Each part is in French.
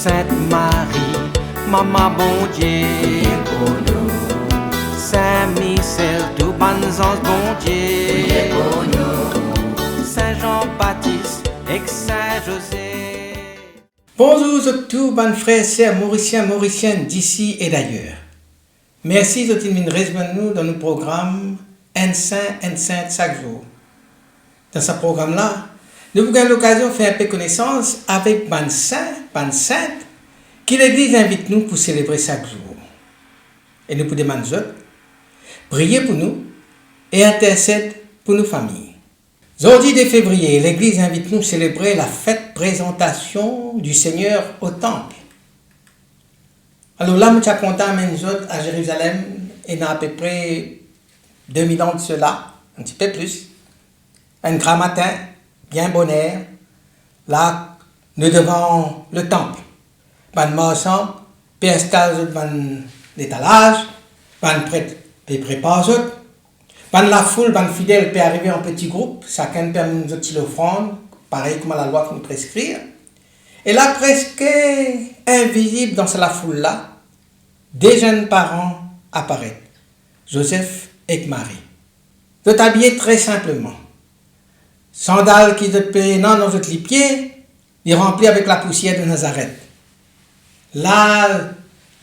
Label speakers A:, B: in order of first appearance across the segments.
A: Sainte Marie, Maman bon Dieu,
B: pour nous,
A: Saint Michel, tout bon ange bon Dieu,
B: pour nous.
A: Saint Jean-Baptiste et Saint José.
C: Bonjour à tous, bonnes frères et sœurs mauriciens, mauriciennes d'ici et d'ailleurs. Merci de rejoindre nous dans nos programmes Un Saint chaque jour. Dans ce programme-là, nous avons l'occasion de faire un peu connaissance avec ban saint, ban sainte, qui l'Église invite nous pour célébrer chaque jour. Et nous pouvons demander prier pour nous et intercéder pour nos familles. Jeudi 2 février, l'Église invite nous à célébrer la fête présentation du Seigneur au Temple. Alors là, nous sommes contents à Jérusalem, et il y a à peu près 2000 ans de cela, un petit peu plus. Un grand matin, bien bon air, là, nous devant le temple. Ban marchand, puis installe devant l'étalage, ban prêtre, puis prépare autres. Ban la foule, ban fidèle, peut arriver en petits groupes, chacun peut nous donner l'offrande, pareil comme la loi nous prescrit. Et là, presque invisible dans la foule-là, des jeunes parents apparaissent, Joseph et Marie. Ils sont habillés très simplement. Sandales qui sont pénants dans les pieds, ils remplis avec la poussière de Nazareth. Là,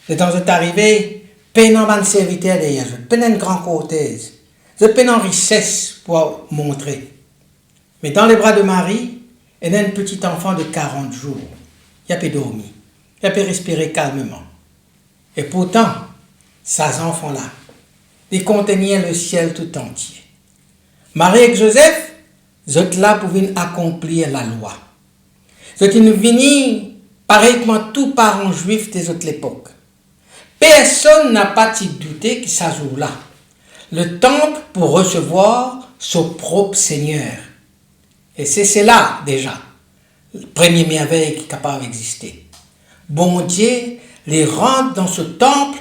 C: les temps sont arrivés, pénant ban serviteur derrière eux, pénant une grande cortège, pénant richesse pour montrer. Mais dans les bras de Marie, il y a un petit enfant de 40 jours. Il a pu dormir, il a pu respirer calmement. Et pourtant, ces enfants-là, ils contenaient le ciel tout entier. Marie et Joseph, ils étaient là pour venir accomplir la loi. Ils étaient venus, pareillement tous parents juifs des autres époques. Personne n'a pas douté que ça jour-là, le temple pour recevoir son propre Seigneur. Et c'est cela déjà, le premier merveille qui est capable d'exister. Bon Dieu les rentre dans ce temple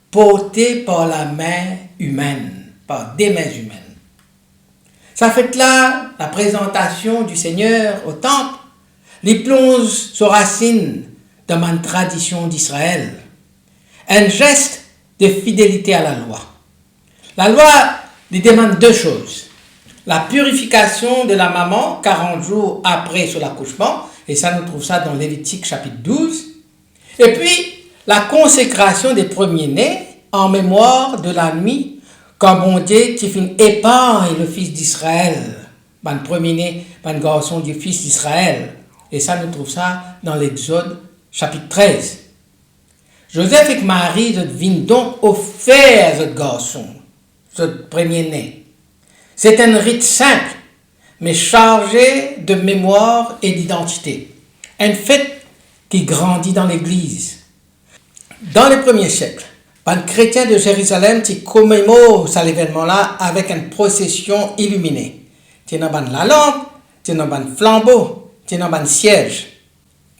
C: porté par la main humaine, par des mains humaines. Ça fait là la présentation du Seigneur au temple, les plonge sur racine dans ma tradition d'Israël. Un geste de fidélité à la loi. La loi lui demande deux choses. La purification de la maman 40 jours après son accouchement, et ça nous trouve ça dans Lévitique chapitre 12. Et puis, la consécration des premiers-nés en mémoire de la nuit quand bon Dieu qui finit épargne le fils d'Israël, le premier-né, le garçon du fils d'Israël. Et ça, nous trouve ça dans l'Exode chapitre 13. Joseph et Marie viennent donc offrir ce garçon, ce premier-né. C'est un rite simple, mais chargé de mémoire et d'identité. Une fête qui grandit dans l'Église. Dans les premiers siècles, les chrétiens de Jérusalem commémorent cet événement-là avec une procession illuminée. Il y a la lampe, il y a un flambeau, il y a un siège.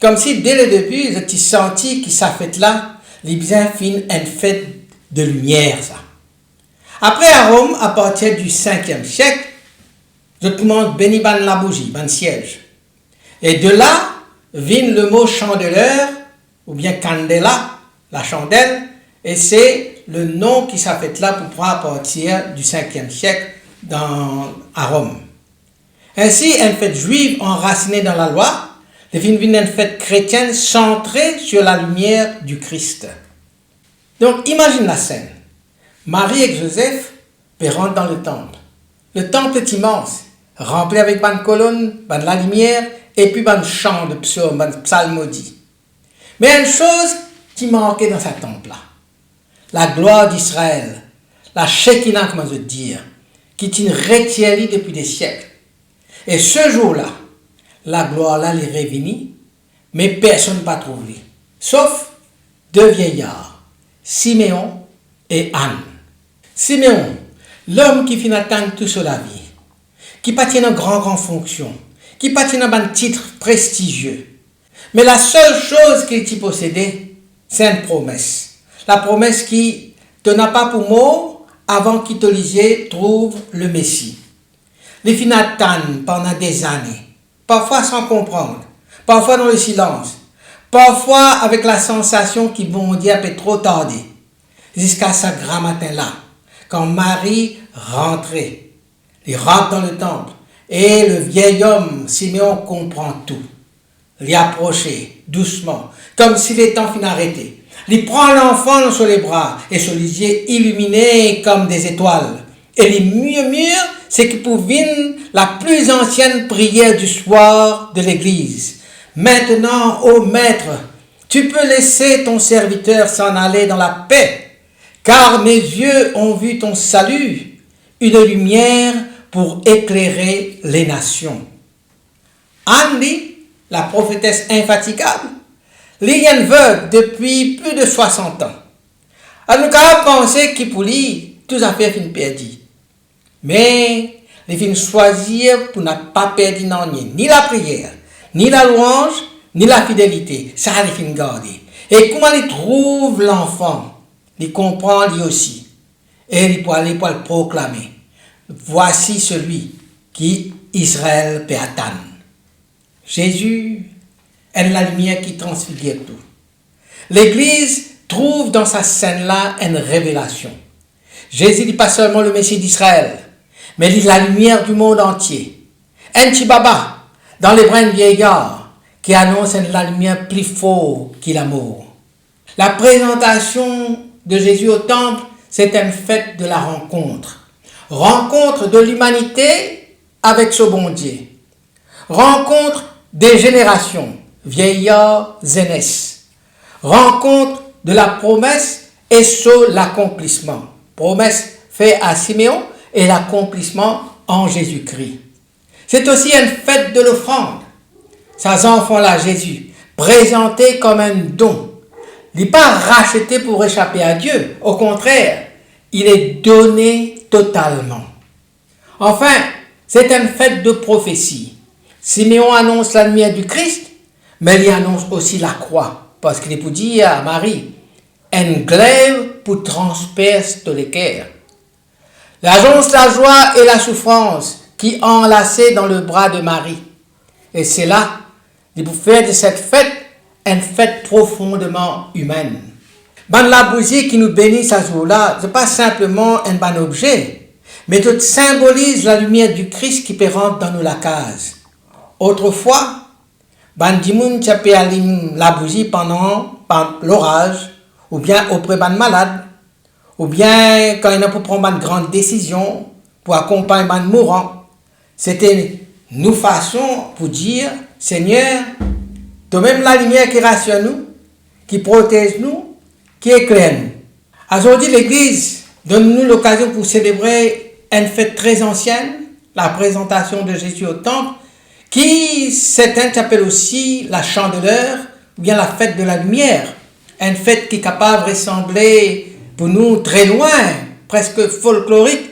C: Comme si dès le début, ils ont senti que cette fête-là, les bien fin une fête de lumière. Ça. Après à Rome, à partir du 5e siècle, tout le monde bénit la bougie, le siège. Et de là, vient le mot chandeleur, ou bien candela, la chandelle, et c'est le nom qui s'est fait là pour prendre à partir du 5e siècle à Rome. Ainsi, une fête juive enracinée dans la loi devient une fête chrétienne centrée sur la lumière du Christ. Donc, imagine la scène. Marie et Joseph rentrent dans le temple. Le temple est immense, rempli avec une colonne, la lumière, et puis un chant de psaume, un psalmodie. Mais une chose qui manquait dans ce temple-là, la gloire d'Israël, la Shekinah, comment je veux dire, qui est une retienne depuis des siècles. Et ce jour-là, la gloire-là les réunit, mais personne n'a trouvé, sauf deux vieillards, Siméon et Anne. Siméon, l'homme qui finit attendre tout sur la vie, qui pas tient une grande fonction, qui pas tient un titre prestigieux. Mais la seule chose qu'il possédait, c'est une promesse. La promesse qui te n'a pas pour mot avant qu'Itolisier trouve le Messie. Les filles attendent pendant des années, parfois sans comprendre, parfois dans le silence, Parfois avec la sensation qu'il bon Dieu peut trop tarder. Jusqu'à ce grand matin-là, quand Marie rentrait, il rentre dans le temple, et le vieil homme, Siméon, comprend tout. Il approchait doucement, comme si les temps finaient arrêter. Il prend l'enfant sur les bras, et sur les yeux illuminés comme des étoiles. Et les murmure, c'est qu'il pouvait la plus ancienne prière du soir de l'église. Maintenant, ô maître, tu peux laisser ton serviteur s'en aller dans la paix, car mes yeux ont vu ton salut, une lumière pour éclairer les nations. Anne, la prophétesse infatigable, l'ayant veuve depuis plus de 60 ans. Elle nous a pensé qu'il pour lui, tout à fait fin perdu. Mais, il vient choisir pour ne pas perdre ni la prière, ni la louange, ni la fidélité. Ça, il fin garder. Et comment il trouve l'enfant? Il comprend lui aussi. Et il peut aller pour le proclamer. Voici celui qui Israël peut attendre. Jésus est la lumière qui transfigure tout. L'Église trouve dans sa scène-là une révélation. Jésus n'est pas seulement le Messie d'Israël, mais il est la lumière du monde entier. Un petit baba dans les bras de vieillard qui annonce la lumière plus forte que l'amour. La présentation de Jésus au temple, c'est une fête de la rencontre. Rencontre de l'humanité avec ce bon Dieu. Rencontre des générations, vieillards, jeunesse. Rencontre de la promesse et sur l'accomplissement. Promesse faite à Siméon et l'accomplissement en Jésus-Christ. C'est aussi une fête de l'offrande. Ces enfants-là, Jésus, présentés comme un don. Il n'est pas racheté pour échapper à Dieu. Au contraire, il est donné totalement. Enfin, c'est une fête de prophétie. Siméon annonce la lumière du Christ, mais il annonce aussi la croix. Parce qu'il est pour dire à Marie, un glaive pour transpercer les cœurs. L'agence la joie et la souffrance qui enlacée dans le bras de Marie. Et c'est là, il pour faire de cette fête une fête profondément humaine. La bougie qui nous bénit ce jour-là, ce n'est pas simplement un bon objet, mais tout symbolise la lumière du Christ qui peut rentrer dans nous la case. Autrefois, Bandimoun tu allumer la bougie pendant l'orage, ou bien auprès d'un malade, ou bien quand il y a pour prendre une grande décision, pour accompagner un mourant. C'était une façon pour dire, Seigneur, toi-même la lumière qui rassure nous, qui protège nous, qui éclaire nous. Aujourd'hui, l'Église donne-nous l'occasion pour célébrer une fête très ancienne, la présentation de Jésus au temple, qui certains appellent aussi la chandeleur, ou bien la fête de la lumière. Une fête qui est capable de ressembler pour nous très loin, presque folklorique,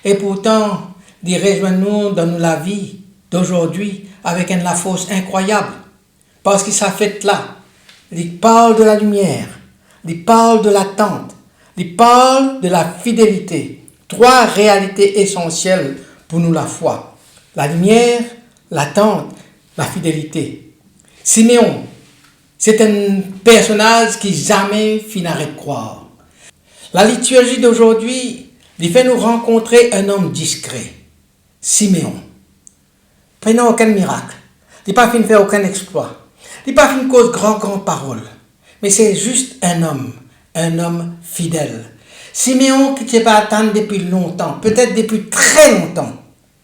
C: et pourtant d'y rejoindre dans la vie d'aujourd'hui avec une la force incroyable. Parce que sa fête-là, il parle de la lumière, il parle de l'attente, il parle de la fidélité. Trois réalités essentielles pour nous la foi. La lumière, l'attente, la fidélité. Siméon, c'est un personnage qui jamais finirait de croire. La liturgie d'aujourd'hui, il fait nous rencontrer un homme discret, Siméon. Il n'a aucun miracle, il n'a pas fait faire aucun exploit, il n'a pas fait une cause grande parole, mais c'est juste un homme fidèle. Siméon qui ne pas attendre depuis longtemps, peut-être depuis très longtemps,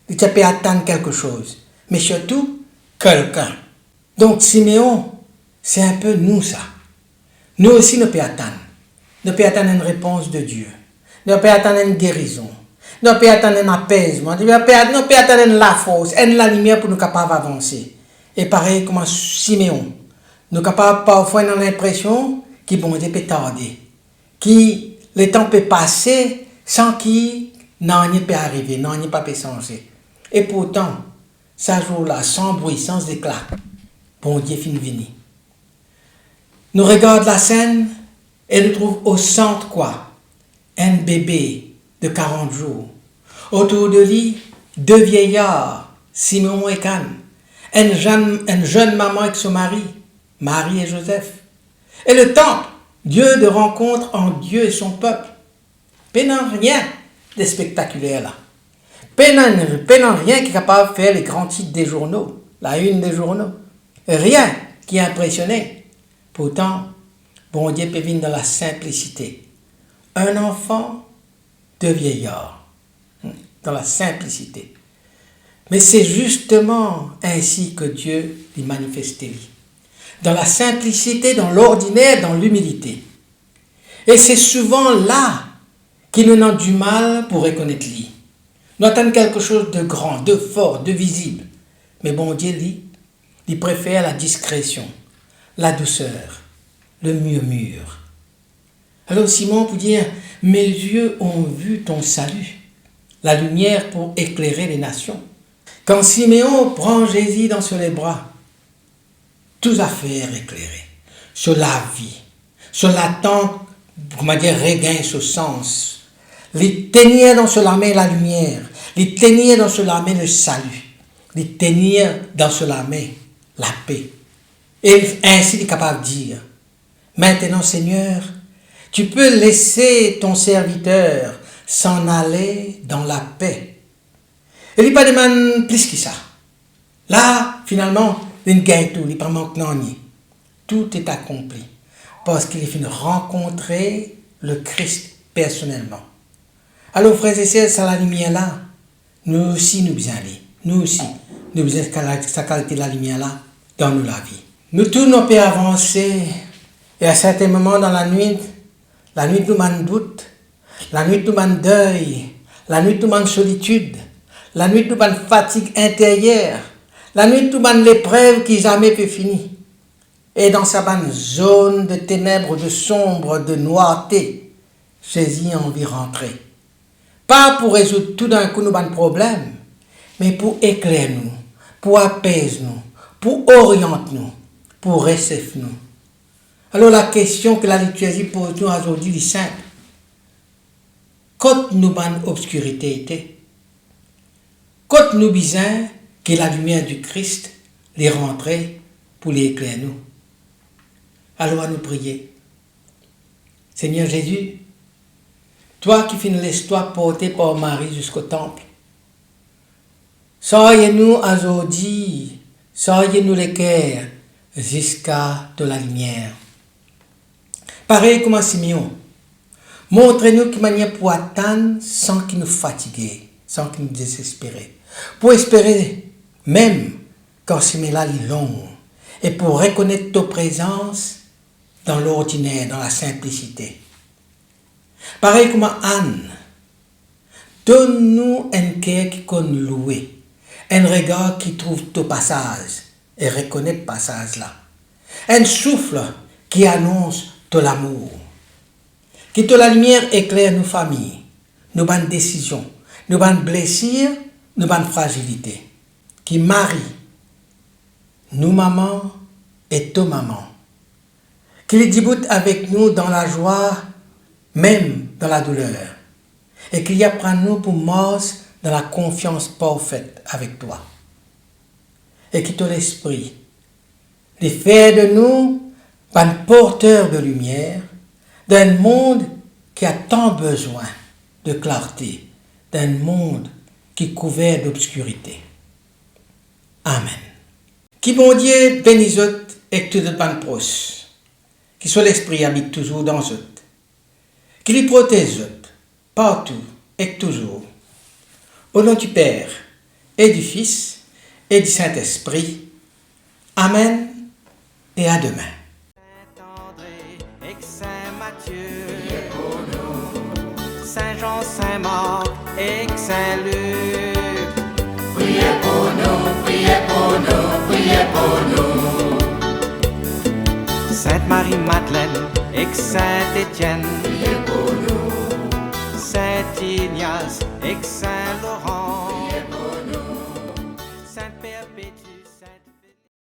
C: il peut attendre quelque chose, mais surtout quelqu'un. Donc Siméon, c'est un peu nous ça. Nous aussi nous pouvons attendre. Nous pouvons attendre une réponse de Dieu. Nous pouvons attendre une guérison. Nous pouvons attendre un apaisement. Nous pouvons attendre la force, la lumière pour nous capables d'avancer. Et pareil comme Siméon, nous sommes capables parfois d'avoir l'impression qu'il bon Dieu peut tarder. Que le temps peut passer sans qu'il n'en peut arriver, n'en pas peut changer. Et pourtant, ce jour-là, sans bruit, sans éclat, bon Dieu finit venir. Nous regardons la scène et nous trouvons au centre quoi? Un bébé de 40 jours. Autour de lui, deux vieillards, Siméon et Cannes. Une jeune maman avec son mari. Marie et Joseph. Et le temple, lieu de rencontre entre Dieu et son peuple. Pénant rien de spectaculaire là. Pénant rien qui est capable de faire les grands titres des journaux, la une des journaux. Rien qui est impressionné. Pourtant, bon Dieu peut venir dans la simplicité. Un enfant de vieillard, dans la simplicité. Mais c'est justement ainsi que Dieu lui manifestait. Dans la simplicité, dans l'ordinaire, dans l'humilité. Et c'est souvent là qu'il nous a du mal pour reconnaître lui. Nous attendons quelque chose de grand, de fort, de visible. Mais bon Dieu, lui, il préfère la discrétion, la douceur, le murmure. Alors Simon peut dire, mes yeux ont vu ton salut, la lumière pour éclairer les nations. Quand Siméon prend Jésus dans ses bras, toute affaire éclairée, sur la vie, sur l'attente, regagne ce sens. Les tenir dans ce main la lumière, les tenir dans ce main le salut, les tenir dans ce main la paix. Et ainsi il est capable de dire, maintenant Seigneur, tu peux laisser ton serviteur s'en aller dans la paix. Il n'y a pas de man plus que ça. Là, finalement, il gagne tout, il n'y a pas manque ni. Tout est accompli. Parce qu'il est fini de rencontrer le Christ personnellement. Alors, frères et sœurs, ça la lumière là, nous aussi nous besoin aller. Nous aussi, nous besoin sa qualité de la lumière là dans nos la vie. Nous tous nous pouvons avancer et à certains moments dans la nuit nous manque doute, la nuit nous manque deuil, la nuit nous manque solitude, la nuit nous manque fatigue intérieure, la nuit nous manque l'épreuve qui jamais peut finir. Et dans sa bonne zone de ténèbres, de sombre, de noirté, Jésus a envie de rentrer. Pas pour résoudre tout d'un coup nos problèmes, mais pour éclairer nous, pour apaiser nous, pour orienter nous, pour recevoir nous. Alors la question que la liturgie pose nous aujourd'hui est simple. Quand nous avons obscurité était, quand nous besoin que la lumière du Christ les rentrer pour les éclairer nous. Alors à nous prier. Seigneur Jésus, toi qui finis l'histoire portée par Marie jusqu'au temple, soyez-nous aujourd'hui, soyez-nous les cœurs jusqu'à de la lumière. Pareil comme à Simeon, montrez-nous quelle manière pour attendre sans qu'il nous fatigue, sans qu'il nous désespère. Pour espérer, même quand ce là est long, et pour reconnaître ta présence dans l'ordinaire, dans la simplicité. Pareil comme Anne, donne-nous un cœur qui connaît louer, un regard qui trouve ton passage et reconnaît le passage là, un souffle qui annonce ton amour, que la lumière éclaire nos familles, nos bonnes décisions, nos bonnes blessures, nos bonnes fragilités, qui marie nous maman et ton maman, qu'il déboute avec nous dans la joie, même dans la douleur, et qu'il y apprend nous pour mort dans la confiance parfaite avec toi. Et que ton esprit, les faire de nous un porteur de lumière, d'un monde qui a tant besoin de clarté, d'un monde qui est couvert d'obscurité. Amen. Qui bon Dieu bénisse et tout le ban proche, qui soit l'esprit habite toujours dans eux, qui les protège partout et toujours. Au nom du Père et du Fils et du Saint-Esprit. Amen et à demain.
A: Saint-André et Saint-Matthieu, Saint-Jean, Saint-Marc et Saint-Luc.
B: Priez pour nous, priez pour nous, priez pour nous.
A: Sainte-Marie-Madeleine et Saint-Étienne,
B: Priez pour nous.
A: Saint-Ignace et Saint-Laurent.